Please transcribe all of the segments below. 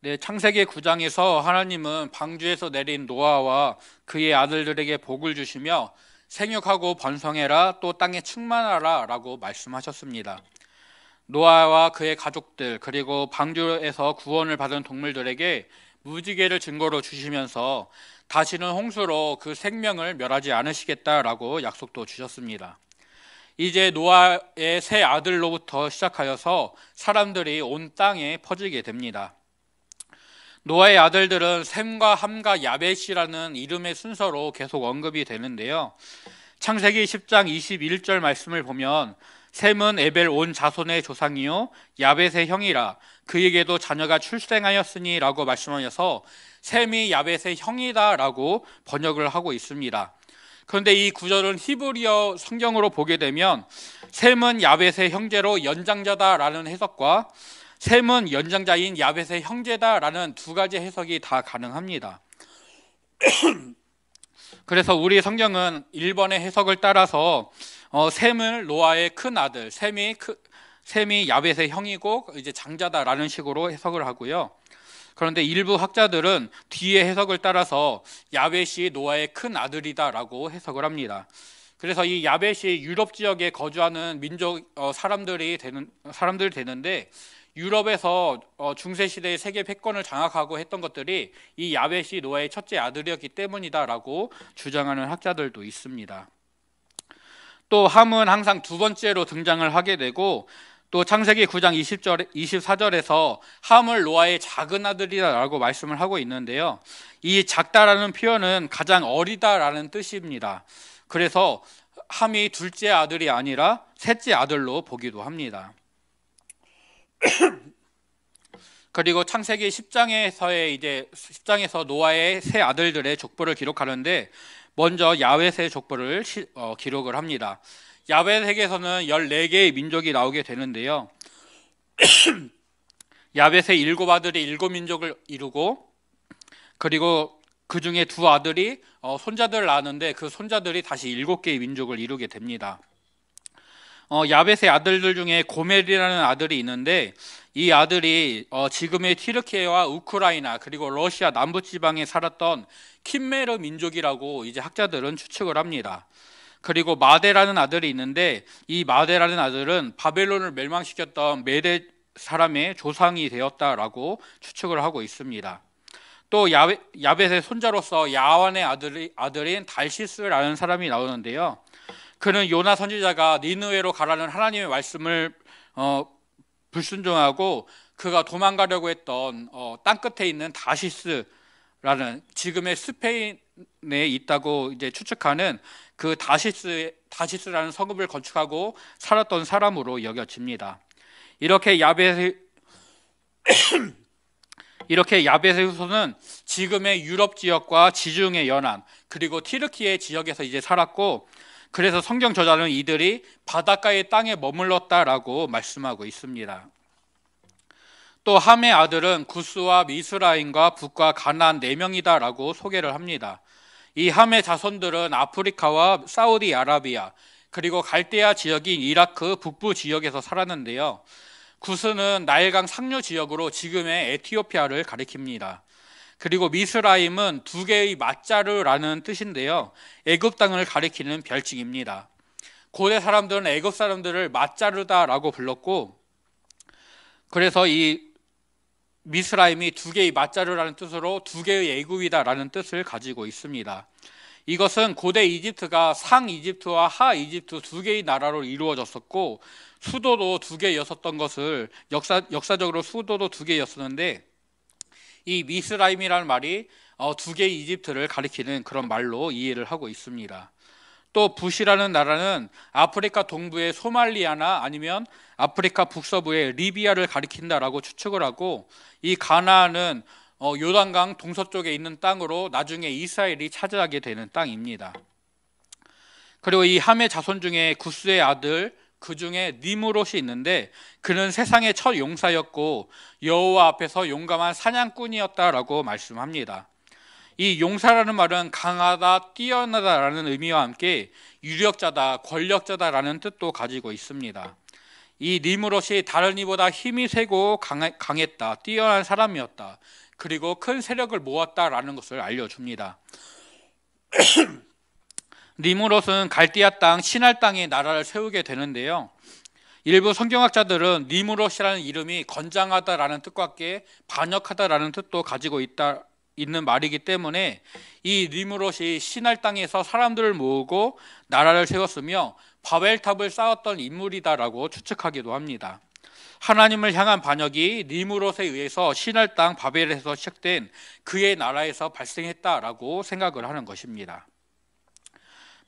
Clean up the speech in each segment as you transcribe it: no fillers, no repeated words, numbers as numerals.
네, 창세기 9장에서 하나님은 방주에서 내린 노아와 그의 아들들에게 복을 주시며 생육하고 번성해라 또 땅에 충만하라 라고 말씀하셨습니다. 노아와 그의 가족들 그리고 방주에서 구원을 받은 동물들에게 무지개를 증거로 주시면서 다시는 홍수로 그 생명을 멸하지 않으시겠다라고 약속도 주셨습니다. 이제 노아의 세 아들로부터 시작하여서 사람들이 온 땅에 퍼지게 됩니다. 노아의 아들들은 셈과 함과 야벳이라는 이름의 순서로 계속 언급이 되는데요. 창세기 10장 21절 말씀을 보면 셈은 에벨 온 자손의 조상이요 야벳의 형이라 그에게도 자녀가 출생하였으니 라고 말씀하셔서 셈이 야벳의 형이다 라고 번역을 하고 있습니다. 그런데 이 구절은 히브리어 성경으로 보게 되면 셈은 야벳의 형제로 연장자다라는 해석과 셈은 연장자인 야벳의 형제다라는 두 가지 해석이 다 가능합니다. 그래서 우리 성경은 1번의 해석을 따라서 셈을 노아의 큰 아들, 셈이 야벳의 형이고 이제 장자다라는 식으로 해석을 하고요. 그런데 일부 학자들은 뒤의 해석을 따라서 야벳이 노아의 큰 아들이다라고 해석을 합니다. 그래서 이 야벳이 유럽 지역에 거주하는 사람들이 되는데 유럽에서 중세 시대의 세계 패권을 장악하고 했던 것들이 이 야벳이 노아의 첫째 아들이었기 때문이다라고 주장하는 학자들도 있습니다. 또 함은 항상 두 번째로 등장을 하게 되고 또 창세기 9장 24절에서 함을 노아의 작은 아들이라고 말씀을 하고 있는데요. 이 작다라는 표현은 가장 어리다라는 뜻입니다. 그래서 함이 둘째 아들이 아니라 셋째 아들로 보기도 합니다. 그리고 창세기 10장에서 노아의 세 아들들의 족보를 기록하는데 먼저 야벳의 족보를 기록을 합니다. 야벳에게서는 14개의 민족이 나오게 되는데요. 야벳의 7아들이 7민족을 이루고 그리고 그 중에 2아들이 손자들을 낳았는데 그 손자들이 다시 7개의 민족을 이루게 됩니다. 야벳의 아들들 중에 고멜이라는 아들이 있는데 이 아들이 지금의 튀르키예와 우크라이나 그리고 러시아 남부지방에 살았던 킴메르 민족이라고 이제 학자들은 추측을 합니다. 그리고 마데라는 아들이 있는데 이 마데라는 아들은 바벨론을 멸망시켰던 메데 사람의 조상이 되었다라고 추측을 하고 있습니다. 또 야벳의 손자로서 야완의 아들인 달시스라는 사람이 나오는데요. 그는 요나 선지자가 니느웨로 가라는 하나님의 말씀을 불순종하고 그가 도망가려고 했던 땅끝에 있는 다시스라는 지금의 스페인에 있다고 이제 추측하는 그 다시스라는 성읍을 건축하고 살았던 사람으로 여겨집니다. 이렇게 야벳의 후손은 지금의 유럽 지역과 지중해 연안 그리고 튀르키예 지역에서 이제 살았고 그래서 성경 저자는 이들이 바닷가의 땅에 머물렀다라고 말씀하고 있습니다. 또 함의 아들은 구스와 미스라임과 북과 가나안 4명이다라고 소개를 합니다. 이 함의 자손들은 아프리카와 사우디아라비아 그리고 갈대아 지역인 이라크 북부 지역에서 살았는데요. 구스는 나일강 상류 지역으로 지금의 에티오피아를 가리킵니다. 그리고 미스라임은 2개의 맞자르라는 뜻인데요. 애굽 땅을 가리키는 별칭입니다. 고대 사람들은 애굽 사람들을 맞자르다라고 불렀고 그래서 이 미스라임이 2개의 맞자르라는 뜻으로 2개의 애굽이다라는 뜻을 가지고 있습니다. 이것은 고대 이집트가 상 이집트와 하 이집트 2개의 나라로 이루어졌었고 수도도 2개였었던 것을 역사적으로 수도도 2개였었는데 이 미스라임이라는 말이 2개의 이집트를 가리키는 그런 말로 이해를 하고 있습니다. 또 붓이라는 나라는 아프리카 동부의 소말리아나 아니면 아프리카 북서부의 리비아를 가리킨다라고 추측을 하고 이 가나안은 요단강 동서쪽에 있는 땅으로 나중에 이스라엘이 차지하게 되는 땅입니다. 그리고 이 함의 자손 중에 구스의 아들 그 중에 니므롯이 있는데 그는 세상의 첫 용사였고 여호와 앞에서 용감한 사냥꾼이었다라고 말씀합니다. 이 용사라는 말은 강하다, 뛰어나다라는 의미와 함께 유력자다, 권력자다라는 뜻도 가지고 있습니다. 이 니므롯이 다른 이보다 힘이 세고 강했다, 뛰어난 사람이었다, 그리고 큰 세력을 모았다라는 것을 알려줍니다. 니므롯은 갈디아 땅, 시날 땅에 나라를 세우게 되는데요. 일부 성경학자들은 니므롯이라는 이름이 건장하다라는 뜻과 함께 반역하다라는 뜻도 가지고 있는 말이기 때문에 이 니므롯이 시날 땅에서 사람들을 모으고 나라를 세웠으며 바벨탑을 쌓았던 인물이다라고 추측하기도 합니다. 하나님을 향한 반역이 니므롯에 의해서 시날 땅 바벨에서 시작된 그의 나라에서 발생했다라고 생각을 하는 것입니다.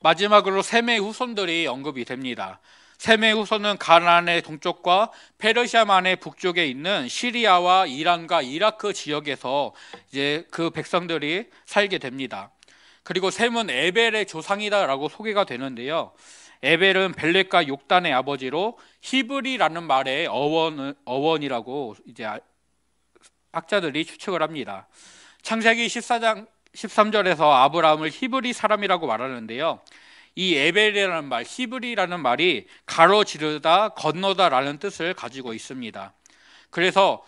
마지막으로 셈의 후손들이 언급이 됩니다. 셈의 후손은 가나안의 동쪽과 페르시아만의 북쪽에 있는 시리아와 이란과 이라크 지역에서 이제 그 백성들이 살게 됩니다. 그리고 셈은 에벨의 조상이다라고 소개가 되는데요. 에벨은 벨렉과 욕단의 아버지로 히브리라는 말의 어원이라고 이제 학자들이 추측을 합니다. 창세기 14장 13절에서 아브라함을 히브리 사람이라고 말하는데요. 이 에벨이라는 말, 히브리라는 말이 가로지르다, 건너다라는 뜻을 가지고 있습니다. 그래서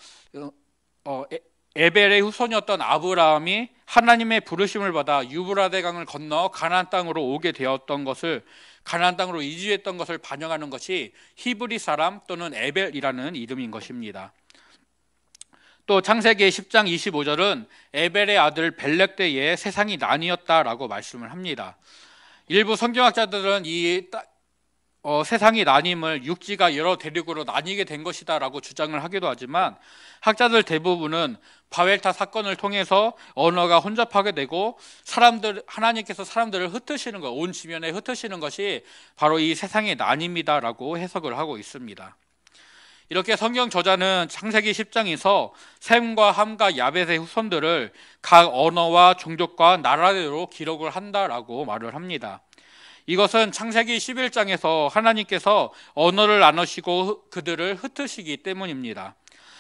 에벨의 후손이었던 아브라함이 하나님의 부르심을 받아 유브라데 강을 건너 가나안 땅으로 오게 되었던 것을, 가나안 땅으로 이주했던 것을 반영하는 것이 히브리 사람 또는 에벨이라는 이름인 것입니다. 또 창세기 10장 25절은 에벨의 아들 벨렉 때에 세상이 나뉘었다라고 말씀을 합니다. 일부 성경학자들은 이 세상이 나님을 육지가 여러 대륙으로 나뉘게 된 것이다라고 주장을 하기도 하지만, 학자들 대부분은 바벨탑 사건을 통해서 언어가 혼잡하게 되고 하나님께서 사람들을 흩으시는 것, 온 지면에 흩으시는 것이 바로 이 세상의 나님이다라고 해석을 하고 있습니다. 이렇게 성경 저자는 창세기 10장에서 셈과 함과 야벳의 후손들을 각 언어와 종족과 나라대로 기록을 한다라고 말을 합니다. 이것은 창세기 11장에서 하나님께서 언어를 나누시고 그들을 흩으시기 때문입니다.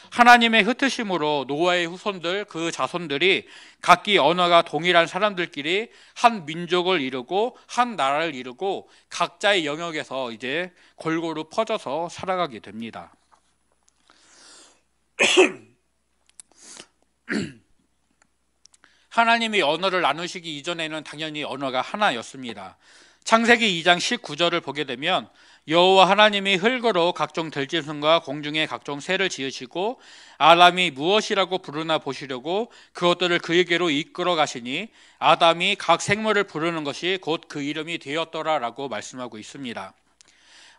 하나님의 흩으심으로 노아의 후손들, 그 자손들이 각기 언어가 동일한 사람들끼리 한 민족을 이루고 한 나라를 이루고 각자의 영역에서 이제 골고루 퍼져서 살아가게 됩니다. 하나님이 언어를 나누시기 이전에는 당연히 언어가 하나였습니다. 창세기 2장 19절을 보게 되면 여호와 하나님이 흙으로 각종 들짐승과 공중의 각종 새를 지으시고 아담이 무엇이라고 부르나 보시려고 그것들을 그에게로 이끌어 가시니 아담이 각 생물을 부르는 것이 곧 그 이름이 되었더라라고 말씀하고 있습니다.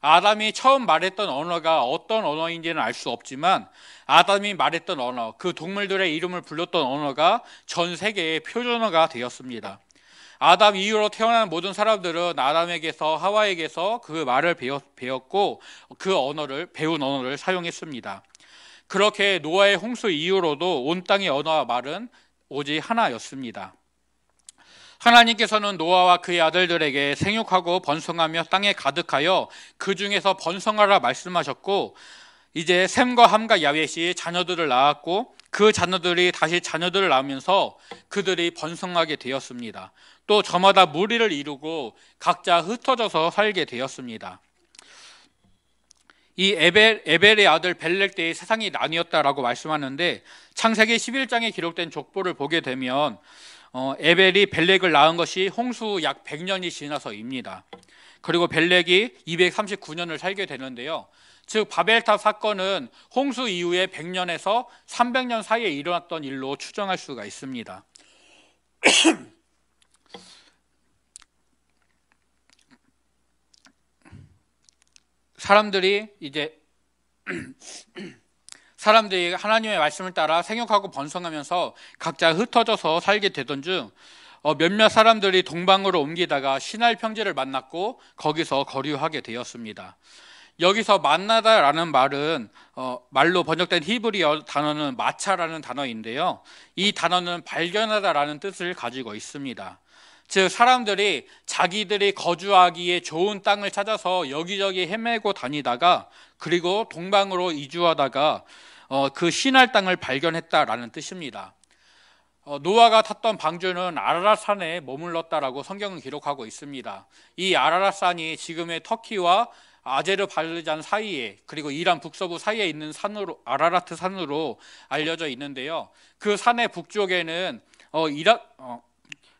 아담이 처음 말했던 언어가 어떤 언어인지는 알 수 없지만 아담이 말했던 언어, 그 동물들의 이름을 불렀던 언어가 전 세계의 표준어가 되었습니다. 아담 이후로 태어난 모든 사람들은 아담에게서 하와에게서 그 말을 배웠고 그 언어를, 배운 언어를 사용했습니다. 그렇게 노아의 홍수 이후로도 온 땅의 언어와 말은 오직 하나였습니다. 하나님께서는 노아와 그의 아들들에게 생육하고 번성하며 땅에 가득하여 그 중에서 번성하라 말씀하셨고, 이제 셈과 함과 야벳이 자녀들을 낳았고 그 자녀들이 다시 자녀들을 낳으면서 그들이 번성하게 되었습니다. 또 저마다 무리를 이루고 각자 흩어져서 살게 되었습니다. 이 에벨의 아들 벨렉 때의 세상이 나뉘었다라고 말씀하는데, 창세기 11장에 기록된 족보를 보게 되면 에벨이 벨렉을 낳은 것이 홍수 약 100년이 지나서입니다. 그리고 벨렉이 239년을 살게 되는데요. 즉 바벨탑 사건은 홍수 이후에 100년에서 300년 사이에 일어났던 일로 추정할 수가 있습니다. 사람들이 하나님의 말씀을 따라 생육하고 번성하면서 각자 흩어져서 살게 되던 중 몇몇 사람들이 동방으로 옮기다가 시날 평지를 만났고 거기서 거류하게 되었습니다. 여기서 만나다라는 말은 말로 번역된 히브리어 단어는 마차라는 단어인데요. 이 단어는 발견하다라는 뜻을 가지고 있습니다. 즉 사람들이 자기들이 거주하기에 좋은 땅을 찾아서 여기저기 헤매고 다니다가 그리고 동방으로 이주하다가 그 시날 땅을 발견했다라는 뜻입니다. 노아가 탔던 방주는 아라랏산에 머물렀다라고 성경은 기록하고 있습니다. 이 아라랏산이 지금의 터키와 아제르바이잔 사이에 그리고 이란 북서부 사이에 있는 산으로 아라라트 산으로 알려져 있는데요. 그 산의 북쪽에는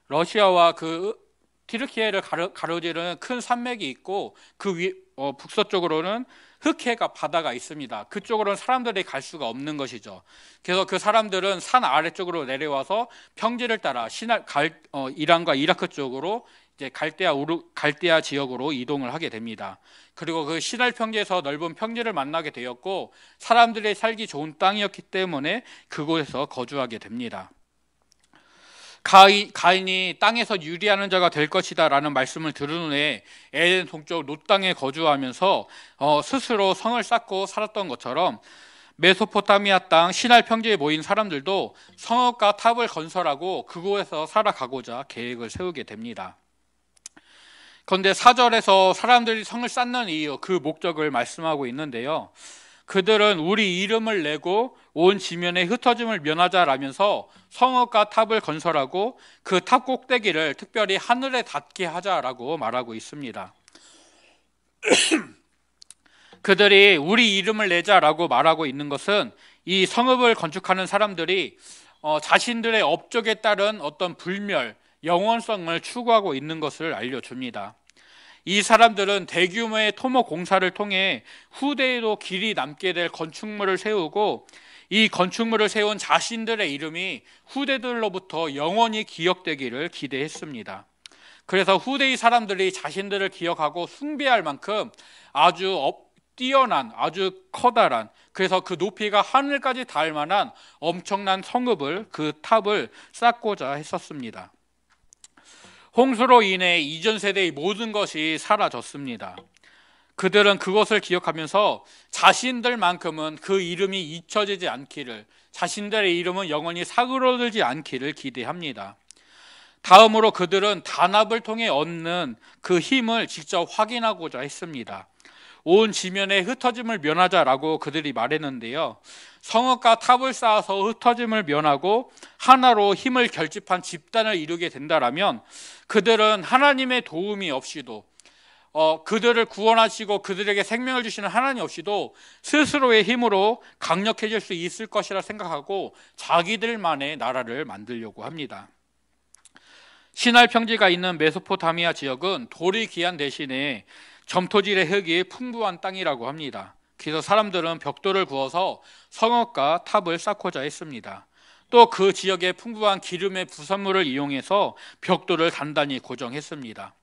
러시아와 그 티르키예를 가로지르는 큰 산맥이 있고 그 북서쪽으로는 흑해가 바다가 있습니다. 그쪽으로는 사람들이 갈 수가 없는 것이죠. 그래서 그 사람들은 산 아래쪽으로 내려와서 평지를 따라 이란과 이라크 쪽으로 이제 갈대아 지역으로 이동을 하게 됩니다. 그리고 그 시날 평지에서 넓은 평지를 만나게 되었고 사람들이 살기 좋은 땅이었기 때문에 그곳에서 거주하게 됩니다. 가인이 땅에서 유리하는 자가 될 것이다 라는 말씀을 들은 후에 에덴 동쪽 롯 땅에 거주하면서 스스로 성을 쌓고 살았던 것처럼 메소포타미아 땅 시날 평지에 모인 사람들도 성읍과 탑을 건설하고 그곳에서 살아가고자 계획을 세우게 됩니다. 그런데 4절에서 사람들이 성을 쌓는 이유, 그 목적을 말씀하고 있는데요. 그들은 우리 이름을 내고 온 지면에 흩어짐을 면하자라면서 성읍과 탑을 건설하고 그 탑 꼭대기를 특별히 하늘에 닿게 하자라고 말하고 있습니다. 그들이 우리 이름을 내자라고 말하고 있는 것은 이 성읍을 건축하는 사람들이 자신들의 업적에 따른 어떤 불멸, 영원성을 추구하고 있는 것을 알려줍니다. 이 사람들은 대규모의 토목 공사를 통해 후대에도 길이 남게 될 건축물을 세우고 이 건축물을 세운 자신들의 이름이 후대들로부터 영원히 기억되기를 기대했습니다. 그래서 후대의 사람들이 자신들을 기억하고 숭배할 만큼 아주 뛰어난, 아주 커다란, 그래서 그 높이가 하늘까지 닿을 만한 엄청난 성읍을, 그 탑을 쌓고자 했었습니다. 홍수로 인해 이전 세대의 모든 것이 사라졌습니다. 그들은 그것을 기억하면서 자신들만큼은 그 이름이 잊혀지지 않기를, 자신들의 이름은 영원히 사그러들지 않기를 기대합니다. 다음으로 그들은 단합을 통해 얻는 그 힘을 직접 확인하고자 했습니다. 온 지면에 흩어짐을 면하자라고 그들이 말했는데요. 성읍과 탑을 쌓아서 흩어짐을 면하고 하나로 힘을 결집한 집단을 이루게 된다라면 그들은 하나님의 도움이 없이도 그들을 구원하시고 그들에게 생명을 주시는 하나님 없이도 스스로의 힘으로 강력해질 수 있을 것이라 생각하고 자기들만의 나라를 만들려고 합니다. 시날 평지가 있는 메소포타미아 지역은 돌이 귀한 대신에 점토질의 흙이 풍부한 땅이라고 합니다. 그래서 사람들은 벽돌을 구워서 성읍과 탑을 쌓고자 했습니다. 또 그 지역의 풍부한 기름의 부산물을 이용해서 벽돌을 단단히 고정했습니다.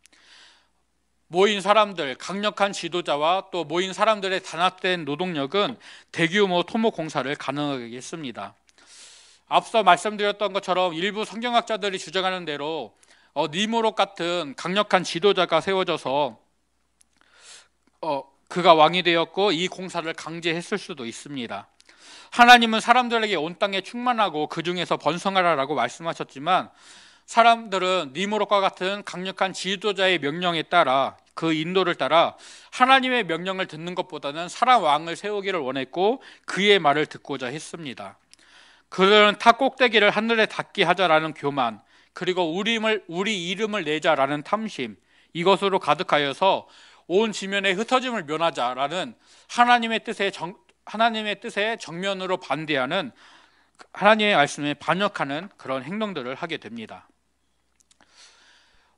모인 사람들, 강력한 지도자와 또 모인 사람들의 단합된 노동력은 대규모 토목 공사를 가능하게 했습니다. 앞서 말씀드렸던 것처럼 일부 성경학자들이 주장하는 대로 니무롯 같은 강력한 지도자가 세워져서 그가 왕이 되었고 이 공사를 강제했을 수도 있습니다. 하나님은 사람들에게 온 땅에 충만하고 그 중에서 번성하라라고 말씀하셨지만 사람들은 니무롯과 같은 강력한 지도자의 명령에 따라 그 인도를 따라 하나님의 명령을 듣는 것보다는 사람 왕을 세우기를 원했고 그의 말을 듣고자 했습니다. 그들은 탑 꼭대기를 하늘에 닿게 하자라는 교만, 그리고 우리 이름을 내자라는 탐심, 이것으로 가득하여서 온 지면에 흩어짐을 면하자라는 하나님의 뜻에 정면으로 반대하는, 하나님의 말씀에 반역하는 그런 행동들을 하게 됩니다.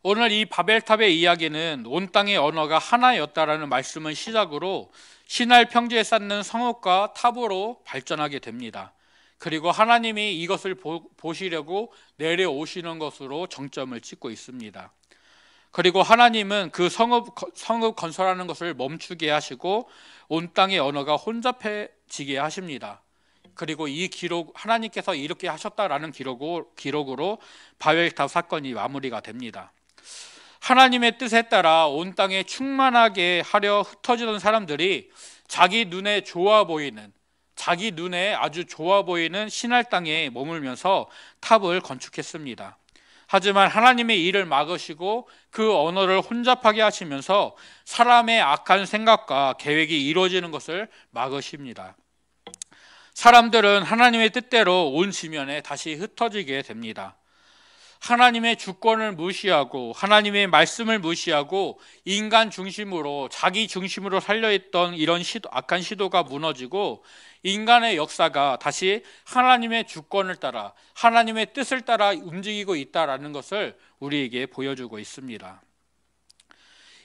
오늘 이 바벨탑의 이야기는 온 땅의 언어가 하나였다라는 말씀을 시작으로 시날 평지에 쌓는 성읍과 탑으로 발전하게 됩니다. 그리고 하나님이 이것을 보시려고 내려오시는 것으로 정점을 찍고 있습니다. 그리고 하나님은 그 성읍 건설하는 것을 멈추게 하시고 온 땅의 언어가 혼잡해지게 하십니다. 그리고 이 기록, 하나님께서 이렇게 하셨다라는 기록으로 바벨탑 사건이 마무리가 됩니다. 하나님의 뜻에 따라 온 땅에 충만하게 하려 흩어지던 사람들이 자기 눈에 아주 좋아 보이는 시날 땅에 머물면서 탑을 건축했습니다. 하지만 하나님의 일을 막으시고 그 언어를 혼잡하게 하시면서 사람의 악한 생각과 계획이 이루어지는 것을 막으십니다. 사람들은 하나님의 뜻대로 온 지면에 다시 흩어지게 됩니다. 하나님의 주권을 무시하고 하나님의 말씀을 무시하고 인간 중심으로 자기 중심으로 살려있던 이런 악한 시도가 무너지고 인간의 역사가 다시 하나님의 주권을 따라 하나님의 뜻을 따라 움직이고 있다는 것을 우리에게 보여주고 있습니다.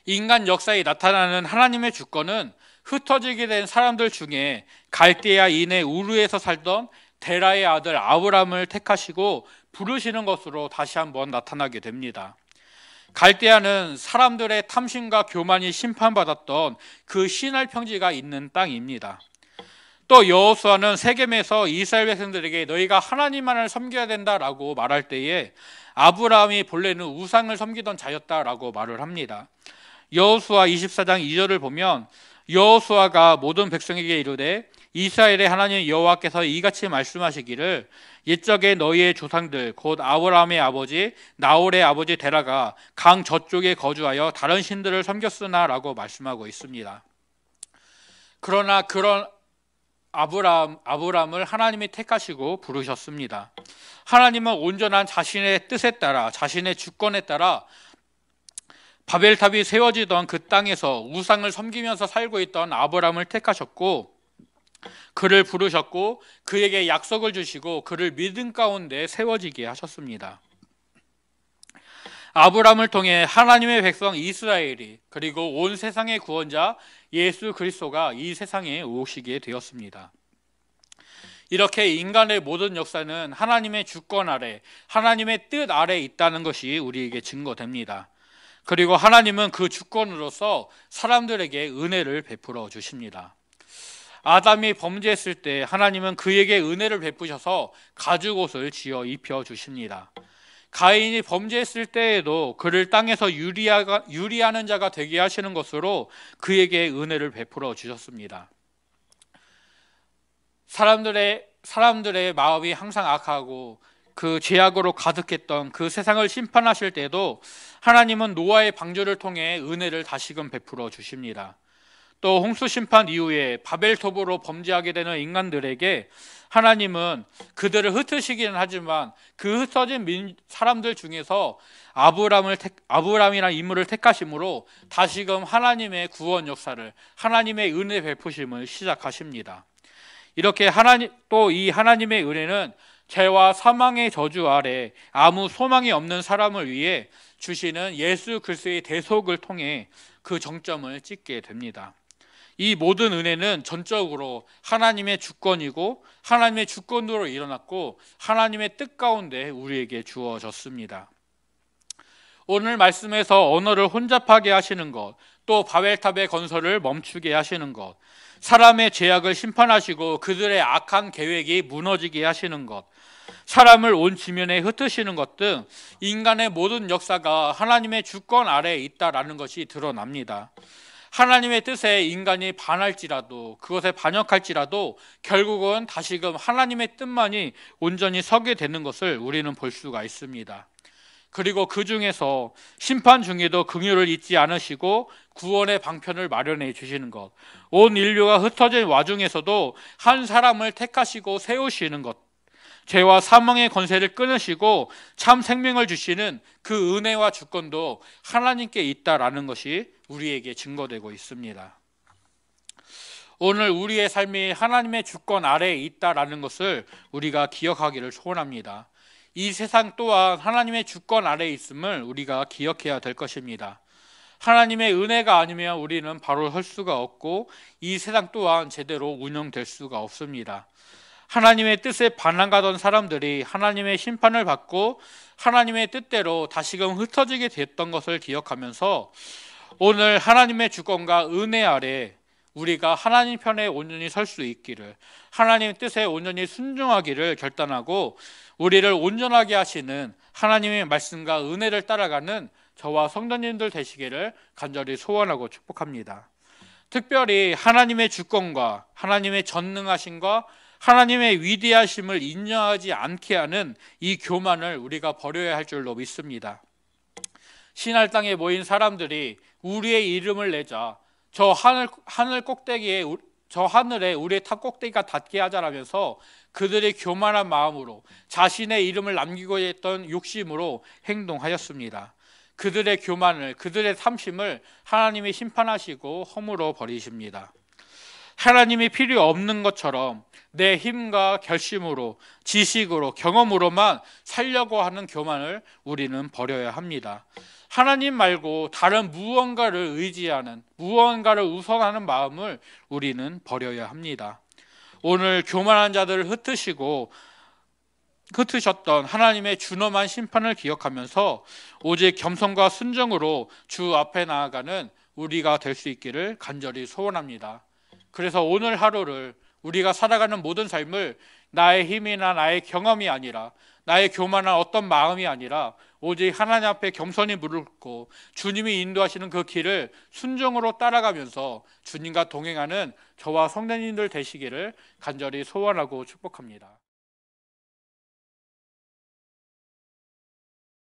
인간 역사에 나타나는 하나님의 주권은 흩어지게 된 사람들 중에 갈대아인의 우르에서 살던 데라의 아들 아브람을 택하시고 부르시는 것으로 다시 한번 나타나게 됩니다. 갈대아는 사람들의 탐심과 교만이 심판받았던 그 시날 평지가 있는 땅입니다. 또 여호수아는 세겜에서 이스라엘 백성들에게 너희가 하나님만을 섬겨야 된다라고 말할 때에 아브라함이 본래는 우상을 섬기던 자였다라고 말을 합니다. 여호수아 24장 2절을 보면 여호수아가 모든 백성에게 이르되 이스라엘의 하나님 여호와께서 이같이 말씀하시기를 옛적에 너희의 조상들 곧 아브라함의 아버지 나홀의 아버지 데라가 강 저쪽에 거주하여 다른 신들을 섬겼으나 라고 말씀하고 있습니다. 그러나 그런 아브라함을 하나님이 택하시고 부르셨습니다. 하나님은 온전한 자신의 뜻에 따라 자신의 주권에 따라 바벨탑이 세워지던 그 땅에서 우상을 섬기면서 살고 있던 아브라함을 택하셨고 그를 부르셨고 그에게 약속을 주시고 그를 믿음 가운데 세워지게 하셨습니다. 아브라함을 통해 하나님의 백성 이스라엘이 그리고 온 세상의 구원자 예수 그리스도가 이 세상에 오시게 되었습니다. 이렇게 인간의 모든 역사는 하나님의 주권 아래 하나님의 뜻 아래 있다는 것이 우리에게 증거됩니다. 그리고 하나님은 그 주권으로서 사람들에게 은혜를 베풀어 주십니다. 아담이 범죄했을 때 하나님은 그에게 은혜를 베푸셔서 가죽옷을 지어 입혀 주십니다. 가인이 범죄했을 때에도 그를 땅에서 유리하는 자가 되게 하시는 것으로 그에게 은혜를 베풀어 주셨습니다. 사람들의 마음이 항상 악하고 그 죄악으로 가득했던 그 세상을 심판하실 때도 하나님은 노아의 방주를 통해 은혜를 다시금 베풀어 주십니다. 또 홍수 심판 이후에 바벨탑으로 범죄하게 되는 인간들에게 하나님은 그들을 흩으시기는 하지만 그 흩어진 사람들 중에서 아브람이라는 인물을 택하심으로 다시금 하나님의 구원 역사를 하나님의 은혜 베푸심을 시작하십니다. 이렇게 또 이 하나님의 은혜는 죄와 사망의 저주 아래 아무 소망이 없는 사람을 위해 주시는 예수 그리스도의 대속을 통해 그 정점을 찍게 됩니다. 이 모든 은혜는 전적으로 하나님의 주권이고 하나님의 주권으로 일어났고 하나님의 뜻 가운데 우리에게 주어졌습니다. 오늘 말씀에서 언어를 혼잡하게 하시는 것, 또 바벨탑의 건설을 멈추게 하시는 것, 사람의 죄악을 심판하시고 그들의 악한 계획이 무너지게 하시는 것, 사람을 온 지면에 흩으시는 것 등 인간의 모든 역사가 하나님의 주권 아래에 있다라는 것이 드러납니다. 하나님의 뜻에 인간이 반할지라도 그것에 반역할지라도 결국은 다시금 하나님의 뜻만이 온전히 서게 되는 것을 우리는 볼 수가 있습니다. 그리고 그 중에서 심판 중에도 긍휼을 잊지 않으시고 구원의 방편을 마련해 주시는 것, 온 인류가 흩어진 와중에서도 한 사람을 택하시고 세우시는 것, 죄와 사망의 권세를 끊으시고 참 생명을 주시는 그 은혜와 주권도 하나님께 있다라는 것이 우리에게 증거되고 있습니다. 오늘 우리의 삶이 하나님의 주권 아래에 있다라는 것을 우리가 기억하기를 소원합니다. 이 세상 또한 하나님의 주권 아래에 있음을 우리가 기억해야 될 것입니다. 하나님의 은혜가 아니면 우리는 바로 설 수가 없고 이 세상 또한 제대로 운영될 수가 없습니다. 하나님의 뜻에 반항하던 사람들이 하나님의 심판을 받고 하나님의 뜻대로 다시금 흩어지게 됐던 것을 기억하면서 오늘 하나님의 주권과 은혜 아래 우리가 하나님 편에 온전히 설 수 있기를, 하나님의 뜻에 온전히 순종하기를 결단하고 우리를 온전하게 하시는 하나님의 말씀과 은혜를 따라가는 저와 성도님들 되시기를 간절히 소원하고 축복합니다. 특별히 하나님의 주권과 하나님의 전능하심과 하나님의 위대하심을 인정하지 않게 하는 이 교만을 우리가 버려야 할 줄로 믿습니다. 신할 땅에 모인 사람들이 우리의 이름을 내자 저 하늘 꼭대기에 저 하늘에 우리의 탑 꼭대기가 닿게 하자라면서 그들의 교만한 마음으로 자신의 이름을 남기고 했던 욕심으로 행동하였습니다. 그들의 교만을, 그들의 탐심을 하나님이 심판하시고 허물어 버리십니다. 하나님이 필요 없는 것처럼 내 힘과 결심으로, 지식으로, 경험으로만 살려고 하는 교만을 우리는 버려야 합니다. 하나님 말고 다른 무언가를 의지하는, 무언가를 우선하는 마음을 우리는 버려야 합니다. 오늘 교만한 자들을 흩으셨던 하나님의 준엄한 심판을 기억하면서 오직 겸손과 순종으로 주 앞에 나아가는 우리가 될 수 있기를 간절히 소원합니다. 그래서 오늘 하루를, 우리가 살아가는 모든 삶을 나의 힘이나 나의 경험이 아니라, 나의 교만한 어떤 마음이 아니라 오직 하나님 앞에 겸손히 무릎 꿇고 주님이 인도하시는 그 길을 순종으로 따라가면서 주님과 동행하는 저와 성도님들 되시기를 간절히 소원하고 축복합니다.